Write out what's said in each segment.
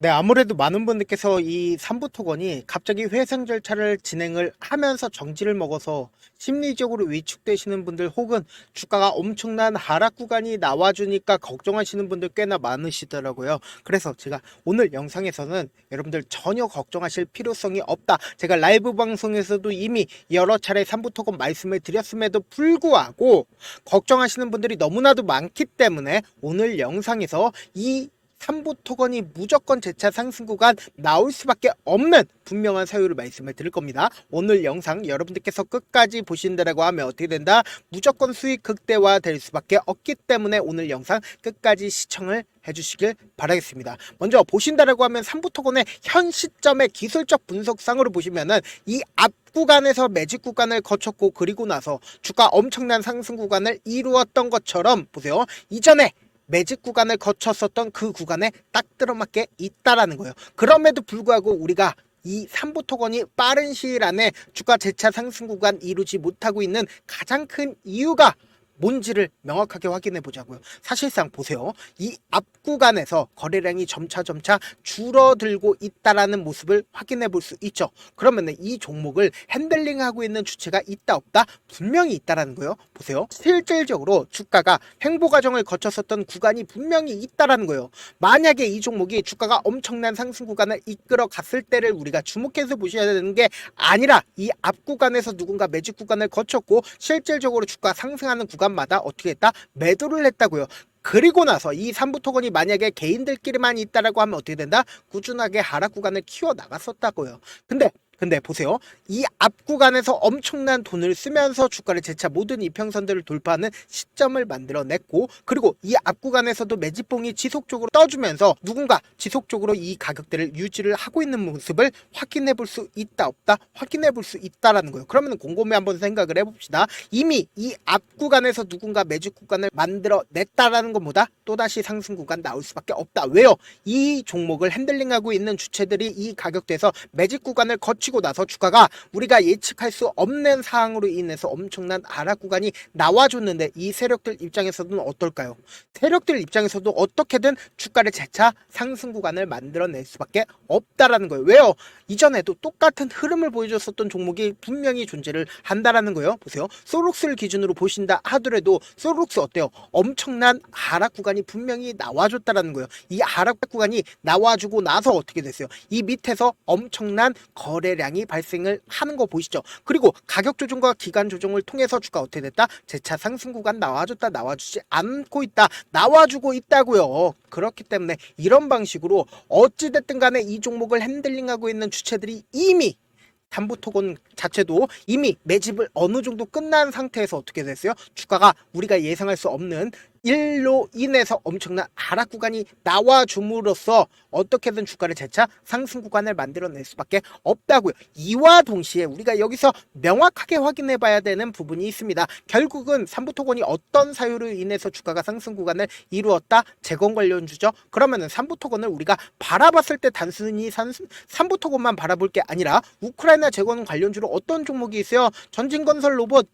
네, 아무래도 많은 분들께서 이 삼부토건이 갑자기 회생 절차를 진행을 하면서 정지를 먹어서 심리적으로 위축되시는 분들 혹은 주가가 엄청난 하락 구간이 나와주니까 걱정하시는 분들 꽤나 많으시더라고요. 그래서 제가 오늘 영상에서는 여러분들 전혀 걱정하실 필요성이 없다. 제가 라이브 방송에서도 이미 여러 차례 삼부토건 말씀을 드렸음에도 불구하고 걱정하시는 분들이 너무나도 많기 때문에 오늘 영상에서 이 삼부 토건이 무조건 재차 상승 구간 나올 수밖에 없는 분명한 사유를 말씀을 드릴 겁니다. 오늘 영상 여러분들께서 끝까지 보신다라고 하면 어떻게 된다? 무조건 수익 극대화 될 수밖에 없기 때문에 오늘 영상 끝까지 시청을 해주시길 바라겠습니다. 먼저 보신다라고 하면 삼부 토건의 현 시점의 기술적 분석상으로 보시면은 이 앞 구간에서 매직 구간을 거쳤고 그리고 나서 주가 엄청난 상승 구간을 이루었던 것처럼 보세요. 이전에 매직 구간을 거쳤었던 그 구간에 딱 들어맞게 있다라는 거예요. 그럼에도 불구하고 우리가 이 삼부 토건이 빠른 시일 안에 주가 재차 상승 구간 이루지 못하고 있는 가장 큰 이유가 뭔지를 명확하게 확인해 보자고요. 사실상 보세요. 이 앞 구간에서 거래량이 점차 줄어들고 있다라는 모습을 확인해 볼 수 있죠. 그러면 이 종목을 핸들링하고 있는 주체가 있다 없다? 분명히 있다라는 거예요. 보세요. 실질적으로 주가가 횡보 과정을 거쳤었던 구간이 분명히 있다라는 거예요. 만약에 이 종목이 주가가 엄청난 상승 구간을 이끌어 갔을 때를 우리가 주목해서 보셔야 되는 게 아니라 이 앞 구간에서 누군가 매직 구간을 거쳤고 실질적으로 주가 상승하는 구간마다 어떻게 했다? 매도를 했다고요. 그리고 나서 이 삼부 토건이 만약에 개인들끼리만 있다라고 하면 어떻게 된다? 꾸준하게 하락 구간을 키워 나갔었다고요. 근데 보세요. 이 앞 구간에서 엄청난 돈을 쓰면서 주가를 재차 모든 이평선들을 돌파하는 시점을 만들어냈고 그리고 이 앞 구간에서도 매집봉이 지속적으로 떠주면서 누군가 지속적으로 이 가격대를 유지를 하고 있는 모습을 확인해 볼 수 있다 없다? 확인해 볼 수 있다라는 거예요. 그러면 곰곰이 한번 생각을 해봅시다. 이미 이 앞 구간에서 누군가 매집 구간을 만들어냈다라는 것보다 또다시 상승 구간 나올 수밖에 없다. 왜요? 이 종목을 핸들링하고 있는 주체들이 이 가격대에서 매집 구간을 거치고 나서 주가가 우리가 예측할 수 없는 사항으로 인해서 엄청난 하락 구간이 나와줬는데 이 세력들 입장에서는 어떨까요? 세력들 입장에서도 어떻게든 주가를 재차 상승 구간을 만들어낼 수밖에 없다라는 거예요. 왜요? 이전에도 똑같은 흐름을 보여줬었던 종목이 분명히 존재를 한다라는 거예요. 보세요. 소록스를 기준으로 보신다 하더라도 소록스 어때요? 엄청난 하락 구간이 분명히 나와줬다라는 거예요. 이 하락 구간이 나와주고 나서 어떻게 됐어요? 이 밑에서 엄청난 거래량이 발생을 하는 거 보이시죠? 그리고 가격 조정과 기간 조정을 통해서 주가 어떻게 됐다? 재차 상승 구간 나와줬다 나와주지 않고 있다 나와주고 있다고요. 그렇기 때문에 이런 방식으로 어찌됐든 간에 이 종목을 핸들링하고 있는 주체들이 이미 삼부토건 자체도 이미 매집을 어느 정도 끝난 상태에서 어떻게 됐어요? 주가가 우리가 예상할 수 없는 일로 인해서 엄청난 하락 구간이 나와줌으로써 어떻게든 주가를 재차 상승 구간을 만들어낼 수밖에 없다고요. 이와 동시에 우리가 여기서 명확하게 확인해 봐야 되는 부분이 있습니다. 결국은 삼부토건이 어떤 사유로 인해서 주가가 상승 구간을 이루었다? 재건 관련주죠. 그러면은 삼부토건을 우리가 바라봤을 때 단순히 삼부토건만 바라볼 게 아니라 우크라이나 재건 관련주로 어떤 종목이 있어요? 전진건설 로봇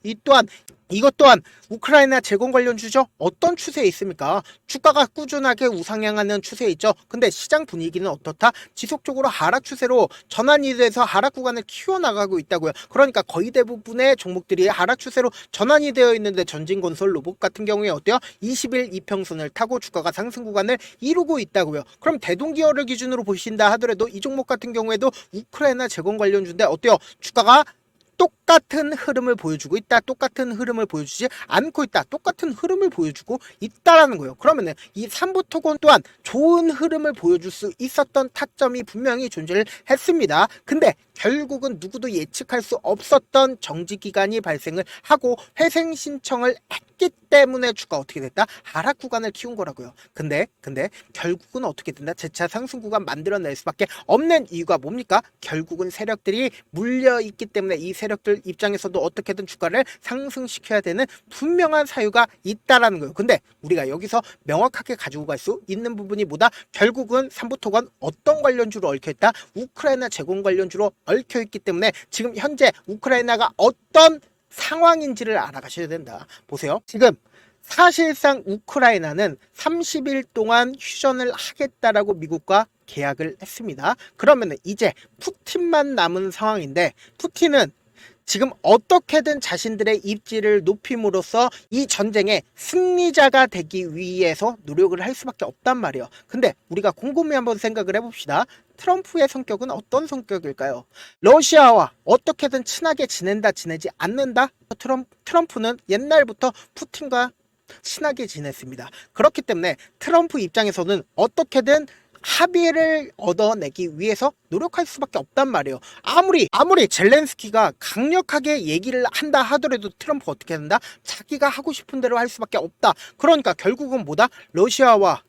이것 또한 우크라이나 재건 관련주죠. 어떤 추세에 있습니까? 주가가 꾸준하게 우상향하는 추세에 있죠. 근데 시장 분위기는 어떻다? 지속적으로 하락 추세로 전환이 돼서 하락 구간을 키워나가고 있다고요. 그러니까 거의 대부분의 종목들이 하락 추세로 전환이 되어 있는데 전진건설 로봇 같은 경우에 어때요? 20일 이평선을 타고 주가가 상승 구간을 이루고 있다고요. 그럼 대동기업을 기준으로 보신다 하더라도 이 종목 같은 경우에도 우크라이나 재건 관련주인데 어때요? 주가가 똑같은 흐름을 보여주고 있다. 똑같은 흐름을 보여주지 않고 있다. 똑같은 흐름을 보여주고 있다라는 거예요. 그러면은 이 삼부토건 또한 좋은 흐름을 보여줄 수 있었던 타점이 분명히 존재를 했습니다. 근데 결국은 누구도 예측할 수 없었던 정지 기간이 발생을 하고 회생 신청을 했기 때문에 주가 어떻게 됐다? 하락 구간을 키운 거라고요. 근데 결국은 어떻게 된다? 재차 상승 구간 만들어낼 수밖에 없는 이유가 뭡니까? 결국은 세력들이 물려 있기 때문에 이 세력들 입장에서도 어떻게든 주가를 상승시켜야 되는 분명한 사유가 있다라는 거예요. 근데 우리가 여기서 명확하게 가지고 갈 수 있는 부분이 뭐다? 결국은 삼부토건 어떤 관련주로 얽혀있다? 우크라이나 재건 관련주로 얽혀있기 때문에 지금 현재 우크라이나가 어떤 상황인지를 알아가셔야 된다. 보세요. 지금 사실상 우크라이나는 30일 동안 휴전을 하겠다라고 미국과 계약을 했습니다. 그러면 이제 푸틴만 남은 상황인데, 푸틴은 지금 어떻게든 자신들의 입지를 높임으로써 이 전쟁의 승리자가 되기 위해서 노력을 할 수밖에 없단 말이에요. 근데 우리가 곰곰이 한번 생각을 해봅시다. 트럼프의 성격은 어떤 성격일까요? 러시아와 어떻게든 친하게 지낸다, 지내지 않는다? 트럼프는 옛날부터 푸틴과 친하게 지냈습니다. 그렇기 때문에 트럼프 입장에서는 어떻게든 합의를 얻어내기 위해서 노력할 수밖에 없단 말이에요. 아무리 젤렌스키가 강력하게 얘기를 한다 하더라도 트럼프 어떻게 한다? 자기가 하고 싶은 대로 할 수밖에 없다. 그러니까 결국은 뭐다? 러시아와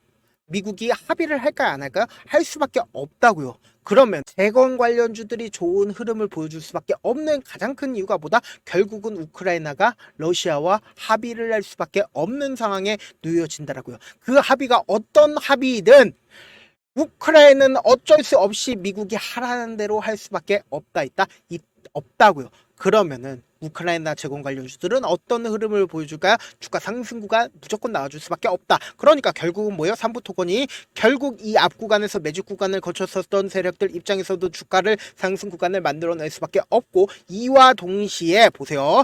미국이 합의를 할까요, 안 할까요? 할 수밖에 없다고요. 그러면 재건 관련주들이 좋은 흐름을 보여줄 수밖에 없는 가장 큰 이유가 뭐다? 결국은 우크라이나가 러시아와 합의를 할 수밖에 없는 상황에 놓여진다라고요. 그 합의가 어떤 합의든 우크라이나는 어쩔 수 없이 미국이 하라는 대로 할 수밖에 없다고요. 그러면은 우크라이나 재건 관련주들은 어떤 흐름을 보여줄까요? 주가 상승구간 무조건 나와줄 수밖에 없다. 그러니까 결국은 뭐예요? 삼부 토건이 결국 이 앞 구간에서 매집 구간을 거쳤었던 세력들 입장에서도 주가를 상승 구간을 만들어낼 수밖에 없고, 이와 동시에 보세요.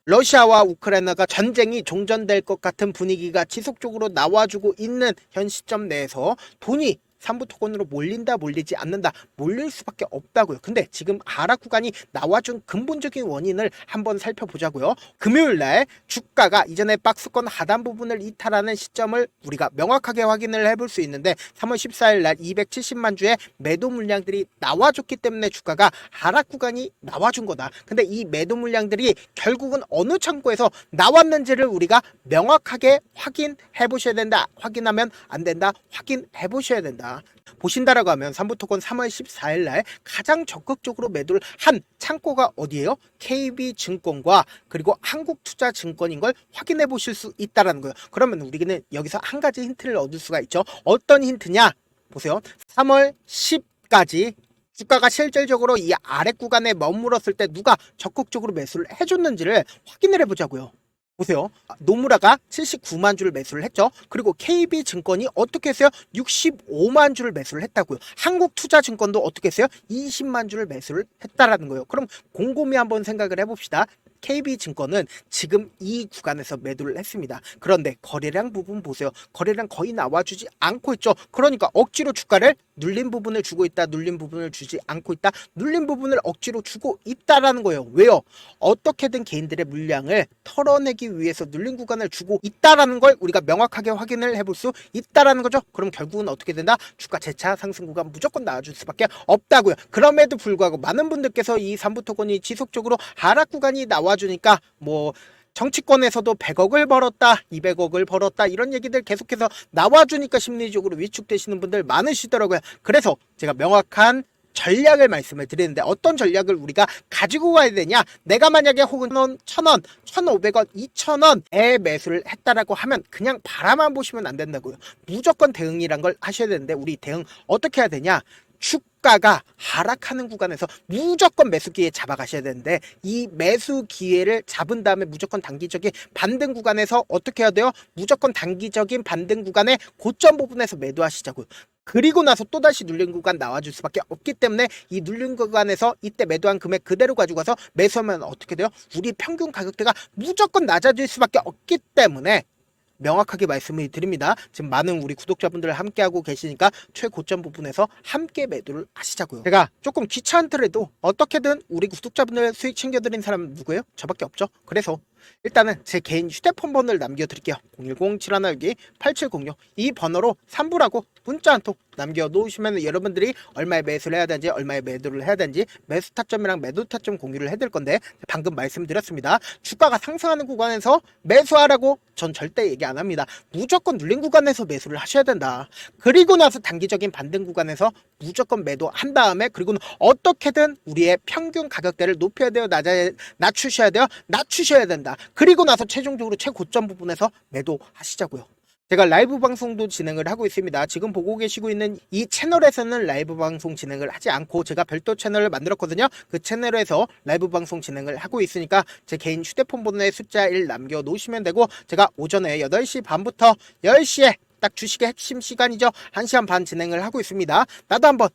러시아와 우크라이나가 전쟁이 종전될 것 같은 분위기가 지속적으로 나와주고 있는 현 시점 내에서 돈이 삼부 토건으로 몰린다, 몰리지 않는다, 몰릴 수밖에 없다고요. 근데 지금 하락 구간이 나와준 근본적인 원인을 한번 살펴보자고요. 금요일날 주가가 이전에 박스권 하단 부분을 이탈하는 시점을 우리가 명확하게 확인을 해볼 수 있는데, 3월 14일날 270만 주의 매도 물량들이 나와줬기 때문에 주가가 하락 구간이 나와준 거다. 근데 이 매도 물량들이 결국은 어느 창고에서 나왔는지를 우리가 명확하게 확인해 보셔야 된다. 확인하면 안 된다. 확인해 보셔야 된다. 보신다라고 하면 삼부토건 3월 14일 날 가장 적극적으로 매도를 한 창고가 어디예요? KB증권과 그리고 한국투자증권인 걸 확인해 보실 수 있다라는 거예요. 그러면 우리는 여기서 한 가지 힌트를 얻을 수가 있죠. 어떤 힌트냐? 보세요. 3월 10까지 주가가 실질적으로 이 아래 구간에 머물렀을 때 누가 적극적으로 매수를 해줬는지를 확인을 해보자고요. 보세요. 노무라가 79만 주를 매수를 했죠. 그리고 KB증권이 어떻게 했어요? 65만 주를 매수를 했다고요. 한국투자증권도 어떻게 했어요? 20만 주를 매수를 했다라는 거예요. 그럼 곰곰이 한번 생각을 해봅시다. KB증권은 지금 이 구간에서 매도를 했습니다. 그런데 거래량 부분 보세요. 거래량 거의 나와주지 않고 있죠. 그러니까 억지로 주가를 눌린 부분을 주고 있다, 눌린 부분을 주지 않고 있다, 눌린 부분을 억지로 주고 있다라는 거예요. 왜요? 어떻게든 개인들의 물량을 털어내기 위해서 눌린 구간을 주고 있다라는 걸 우리가 명확하게 확인을 해볼 수 있다라는 거죠. 그럼 결국은 어떻게 된다? 주가 재차 상승 구간 무조건 나와줄 수밖에 없다고요. 그럼에도 불구하고 많은 분들께서 이 삼부토건이 지속적으로 하락 구간이 나와주니까 뭐 정치권에서도 100억을 벌었다, 200억을 벌었다, 이런 얘기들 계속해서 나와주니까 심리적으로 위축되시는 분들 많으시더라고요. 그래서 제가 명확한 전략을 말씀을 드리는데, 어떤 전략을 우리가 가지고 가야 되냐? 내가 만약에 혹은 1,000원, 1,500원, 2,000원에 매수를 했다라고 하면 그냥 바라만 보시면 안 된다고요. 무조건 대응이란 걸 하셔야 되는데, 우리 대응 어떻게 해야 되냐? 주가가 하락하는 구간에서 무조건 매수 기회 잡아가셔야 되는데, 이 매수 기회를 잡은 다음에 무조건 단기적인 반등 구간에서 어떻게 해야 돼요? 무조건 단기적인 반등 구간의 고점 부분에서 매도하시자고요. 그리고 나서 또다시 눌린 구간 나와줄 수밖에 없기 때문에 이 눌린 구간에서 이때 매도한 금액 그대로 가지고 가서 매수하면 어떻게 돼요? 우리 평균 가격대가 무조건 낮아질 수밖에 없기 때문에 명확하게 말씀을 드립니다. 지금 많은 우리 구독자분들 함께하고 계시니까 최고점 부분에서 함께 매도를 하시자고요. 제가 조금 귀찮더라도 어떻게든 우리 구독자분들 수익 챙겨드린 사람 누구예요? 저밖에 없죠. 그래서 일단은 제 개인 휴대폰 번호를 남겨드릴게요. 010-7162-8706 이 번호로 3부라고 문자 한 통 남겨놓으시면 여러분들이 얼마에 매수를 해야 되는지, 얼마에 매도를 해야 되는지, 매수 타점이랑 매도 타점 공유를 해드릴 건데, 방금 말씀드렸습니다. 주가가 상승하는 구간에서 매수하라고 전 절대 얘기 안 합니다. 무조건 눌린 구간에서 매수를 하셔야 된다. 그리고 나서 단기적인 반등 구간에서 무조건 매도한 다음에, 그리고는 어떻게든 우리의 평균 가격대를 높여야 돼요, 낮추셔야 돼요, 낮추셔야 된다. 그리고 나서 최종적으로 최고점 부분에서 매도하시자고요. 제가 라이브 방송도 진행을 하고 있습니다. 지금 보고 계시고 있는 이 채널에서는 라이브 방송 진행을 하지 않고 제가 별도 채널을 만들었거든요. 그 채널에서 라이브 방송 진행을 하고 있으니까 제 개인 휴대폰 번호에 숫자 1 남겨놓으시면 되고, 제가 오전에 8시 반부터 10시에 딱 주식의 핵심 시간이죠. 1시간 반 진행을 하고 있습니다. 나도 한번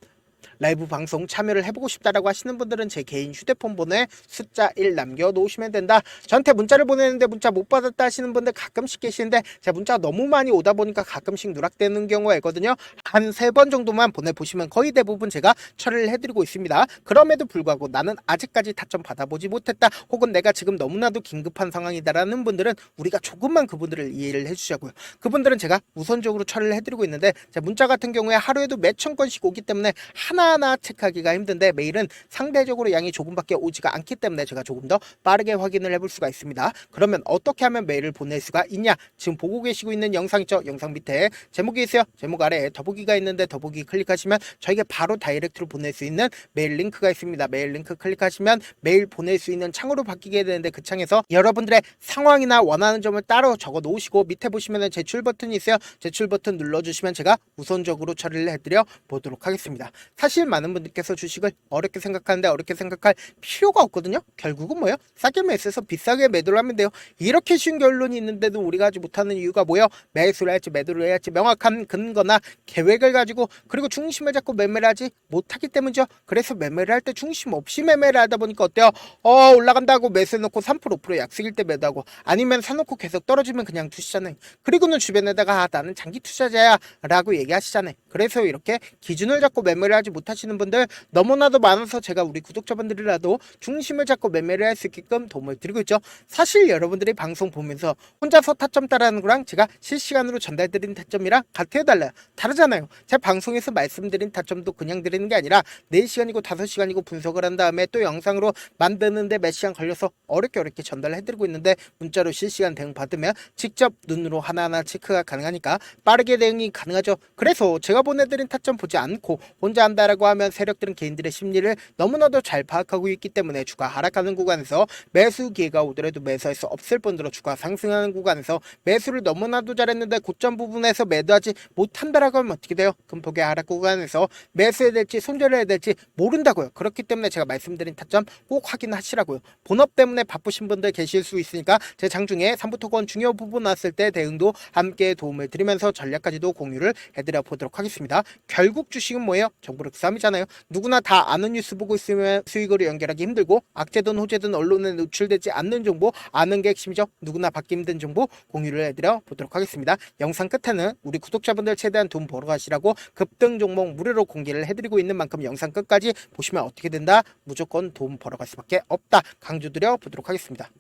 라이브 방송 참여를 해보고 싶다라고 하시는 분들은 제 개인 휴대폰 번호에 숫자 1 남겨놓으시면 된다. 저한테 문자를 보내는데 문자 못 받았다 하시는 분들 가끔씩 계시는데 제 문자가 너무 많이 오다 보니까 가끔씩 누락되는 경우가 있거든요. 한 3번 정도만 보내보시면 거의 대부분 제가 처리를 해드리고 있습니다. 그럼에도 불구하고 나는 아직까지 타점 받아보지 못했다, 혹은 내가 지금 너무나도 긴급한 상황이다라는 분들은 우리가 조금만 그분들을 이해를 해주자고요. 그분들은 제가 우선적으로 처리를 해드리고 있는데, 제 문자 같은 경우에 하루에도 몇천 건씩 오기 때문에 하나하나 체크하기가 힘든데, 메일은 상대적으로 양이 조금밖에 오지가 않기 때문에 제가 조금 더 빠르게 확인을 해볼 수가 있습니다. 그러면 어떻게 하면 메일을 보낼 수가 있냐? 지금 보고 계시고 있는 영상 있죠? 영상 밑에 제목이 있어요. 제목 아래에 더보기가 있는데 더보기 클릭하시면 저에게 바로 다이렉트로 보낼 수 있는 메일 링크가 있습니다. 메일 링크 클릭하시면 메일 보낼 수 있는 창으로 바뀌게 되는데, 그 창에서 여러분들의 상황이나 원하는 점을 따로 적어 놓으시고 밑에 보시면 제출 버튼이 있어요. 제출 버튼 눌러주시면 제가 우선적으로 처리를 해드려 보도록 하겠습니다. 사실 많은 분들께서 주식을 어렵게 생각하는데 어렵게 생각할 필요가 없거든요. 결국은 뭐예요? 싸게 매수해서 비싸게 매도를 하면 돼요. 이렇게 쉬운 결론이 있는데도 우리가 하지 못하는 이유가 뭐예요? 매수를 할지 매도를 해야 할지 명확한 근거나 계획을 가지고, 그리고 중심을 잡고 매매를 하지 못하기 때문이죠. 그래서 매매를 할 때 중심 없이 매매를 하다 보니까 어때요? 올라간다고 매수해놓고 3% 5% 약속일 때 매도하고, 아니면 사놓고 계속 떨어지면 그냥 두시잖아요. 그리고는 주변에다가 나는 장기 투자자야 라고 얘기하시잖아요. 그래서 이렇게 기준을 잡고 매매를 하지 못하시는 분들 너무나도 많아서 제가 우리 구독자분들이라도 중심을 잡고 매매를 할 수 있게끔 도움을 드리고 있죠. 사실 여러분들이 방송 보면서 혼자서 타점 따라하는 거랑 제가 실시간으로 전달드린 타점이랑 같아요, 달라요? 다르잖아요. 제 방송에서 말씀드린 타점도 그냥 드리는 게 아니라 4시간이고 5시간이고 분석을 한 다음에 또 영상으로 만드는데 몇 시간 걸려서 어렵게 전달해드리고 있는데, 문자로 실시간 대응 받으면 직접 눈으로 하나하나 체크가 가능하니까 빠르게 대응이 가능하죠. 그래서 제가 보내드린 타점 보지 않고 혼자 한다라고 하면 세력들은 개인들의 심리를 너무나도 잘 파악하고 있기 때문에 주가 하락하는 구간에서 매수 기회가 오더라도 매수할 수 없을 뿐더러 주가 상승하는 구간에서 매수를 너무나도 잘했는데 고점 부분에서 매도하지 못한다라고 하면 어떻게 돼요? 금폭의 하락 구간에서 매수해야 될지 손절해야 될지 모른다고요. 그렇기 때문에 제가 말씀드린 타점 꼭 확인하시라고요. 본업 때문에 바쁘신 분들 계실 수 있으니까 제 장중에 3부토건 중요 부분 나왔을 때 대응도 함께 도움을 드리면서 전략까지도 공유를 해드려 보도록 하겠습니다. 결국 주식은 뭐예요? 정보력 싸움이잖아요. 누구나 다 아는 뉴스 보고 있으면 수익으로 연결하기 힘들고, 악재든 호재든 언론에 노출되지 않는 정보 아는 게 핵심이죠. 누구나 받기 힘든 정보 공유를 해드려 보도록 하겠습니다. 영상 끝에는 우리 구독자분들 최대한 돈 벌어 가시라고 급등 종목 무료로 공개를 해드리고 있는 만큼 영상 끝까지 보시면 어떻게 된다? 무조건 돈 벌어갈 수밖에 없다 강조드려 보도록 하겠습니다.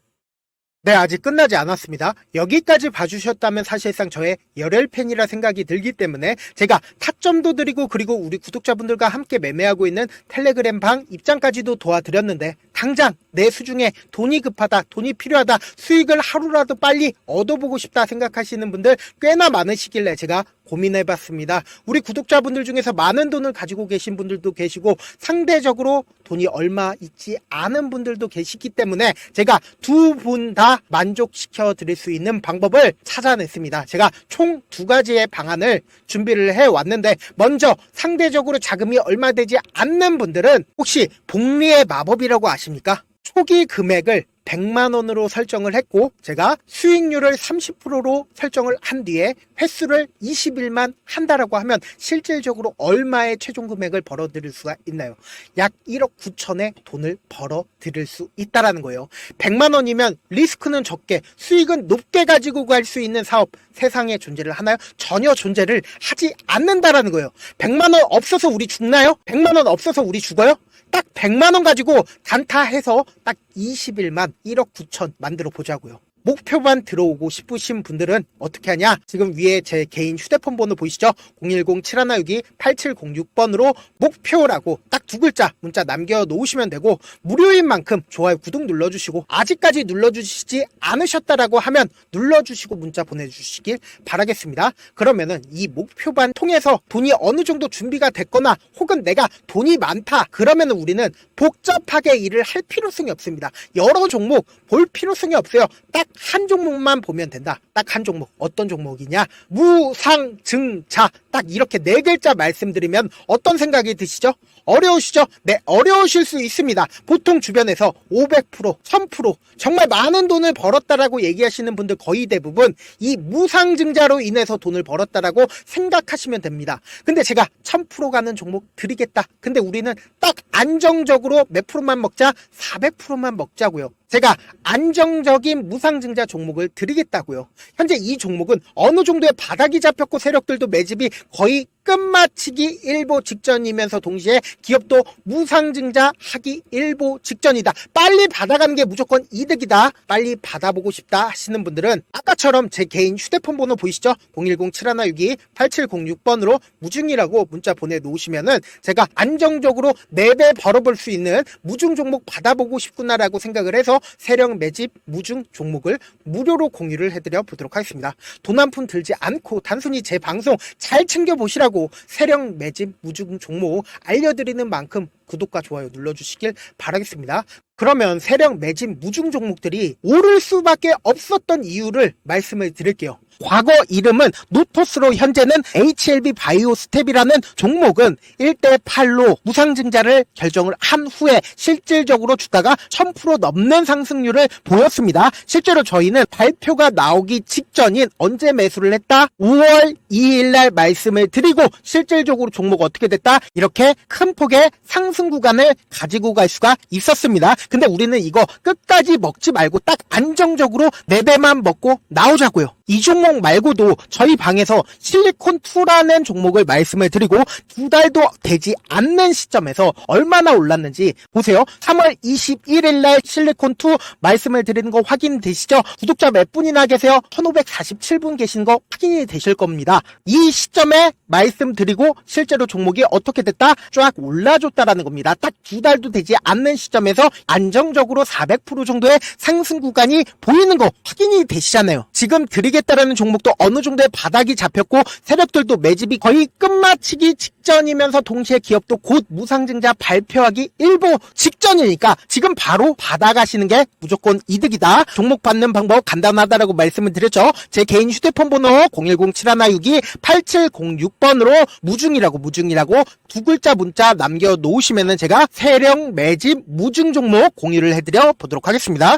네, 아직 끝나지 않았습니다. 여기까지 봐주셨다면 사실상 저의 열혈 팬이라 생각이 들기 때문에 제가 타점도 드리고, 그리고 우리 구독자분들과 함께 매매하고 있는 텔레그램 방 입장까지도 도와드렸는데, 당장 내 수중에 돈이 급하다, 돈이 필요하다, 수익을 하루라도 빨리 얻어보고 싶다 생각하시는 분들 꽤나 많으시길래 제가 고민해봤습니다. 우리 구독자분들 중에서 많은 돈을 가지고 계신 분들도 계시고, 상대적으로 돈이 얼마 있지 않은 분들도 계시기 때문에 제가 두 분 다 만족시켜 드릴 수 있는 방법을 찾아냈습니다. 제가 총 2가지의 방안을 준비를 해왔는데, 먼저 상대적으로 자금이 얼마 되지 않는 분들은 혹시 복리의 마법이라고 아십니까? 초기 금액을 100만원으로 설정을 했고, 제가 수익률을 30%로 설정을 한 뒤에 횟수를 20일만 한다라고 하면 실질적으로 얼마의 최종 금액을 벌어들일 수가 있나요? 약 1억 9천의 돈을 벌어들일 수 있다라는 거예요. 100만원이면 리스크는 적게 수익은 높게 가지고 갈 수 있는 사업 세상에 존재를 하나요? 전혀 존재를 하지 않는다라는 거예요. 100만원 없어서 우리 죽나요? 100만원 없어서 우리 죽어요? 딱 100만원 가지고 단타해서 딱 20일만 1억 9천 만들어 보자고요. 목표만 들어오고 싶으신 분들은 어떻게 하냐? 지금 위에 제 개인 휴대폰 번호 보이시죠? 010-7162-8706번으로 목표라고 딱 2글자 문자 남겨놓으시면 되고, 무료인 만큼 좋아요, 구독 눌러주시고, 아직까지 눌러주시지 않으셨다라고 하면 눌러주시고 문자 보내주시길 바라겠습니다. 그러면은 이 목표반 통해서 돈이 어느 정도 준비가 됐거나, 혹은 내가 돈이 많다 그러면은 우리는 복잡하게 일을 할 필요성이 없습니다. 여러 종목 볼 필요성이 없어요. 딱 한 종목만 보면 된다. 딱 한 종목. 어떤 종목이냐? 무상증자. 딱 이렇게 네 글자 말씀드리면 어떤 생각이 드시죠? 어려우시죠? 네, 어려우실 수 있습니다. 보통 주변에서 500%, 1000% 정말 많은 돈을 벌었다라고 얘기하시는 분들 거의 대부분 이 무상증자로 인해서 돈을 벌었다라고 생각하시면 됩니다. 근데 제가 1000% 가는 종목 드리겠다. 근데 우리는 딱 안정적으로 몇 프로만 먹자? 400%만 먹자고요. 제가 안정적인 무상증자 종목을 드리겠다고요. 현재 이 종목은 어느 정도의 바닥이 잡혔고 세력들도 매집이 거의 끝마치기 일보 직전이면서 동시에 기업도 무상증자 하기 일보 직전이다. 빨리 받아가는 게 무조건 이득이다. 빨리 받아보고 싶다 하시는 분들은 아까처럼 제 개인 휴대폰 번호 보이시죠? 010-7162-8706번으로 무중이라고 문자 보내놓으시면은 제가 안정적으로 4배 벌어볼 수 있는 무중 종목 받아보고 싶구나라고 생각을 해서 세력 매집 무중 종목을 무료로 공유를 해드려 보도록 하겠습니다. 돈 한 푼 들지 않고 단순히 제 방송 잘 챙겨보시라고 세력 매집 무중 종목 알려드리는 만큼 구독과 좋아요 눌러주시길 바라겠습니다. 그러면 세력 매집 무중 종목들이 오를 수밖에 없었던 이유를 말씀을 드릴게요. 과거 이름은 노토스로 현재는 HLB 바이오스텝이라는 종목은 1대8로 무상증자를 결정을 한 후에 실질적으로 주가가 1000% 넘는 상승률을 보였습니다. 실제로 저희는 발표가 나오기 직전인 언제 매수를 했다? 5월 2일 날 말씀을 드리고 실질적으로 종목 어떻게 됐다? 이렇게 큰 폭의 상승 구간을 가지고 갈 수가 있었습니다. 근데 우리는 이거 끝까지 먹지 말고 딱 안정적으로 4배만 먹고 나오자고요. 이 종목 말고도 저희 방에서 실리콘2라는 종목을 말씀을 드리고 2달도 되지 않는 시점에서 얼마나 올랐는지 보세요. 3월 21일 날 실리콘2 말씀을 드리는 거 확인되시죠? 구독자 몇 분이나 계세요? 1547분 계신 거 확인이 되실 겁니다. 이 시점에 말씀드리고 실제로 종목이 어떻게 됐다? 쫙 올라줬다라는 겁니다. 딱 2달도 되지 않는 시점에서 안정적으로 400% 정도의 상승 구간이 보이는 거 확인이 되시잖아요. 지금 드리겠다라는 종목도 어느 정도의 바닥이 잡혔고 세력들도 매집이 거의 끝마치기 직전이면서 동시에 기업도 곧 무상증자 발표하기 일보 직전이니까 지금 바로 받아가시는 게 무조건 이득이다. 종목 받는 방법 간단하다라고 말씀을 드렸죠. 제 개인 휴대폰 번호 010-7162-8706번으로 무중이라고 두 글자 문자 남겨놓으시면은 제가 세력 매집 무중 종목 공유를 해드려 보도록 하겠습니다.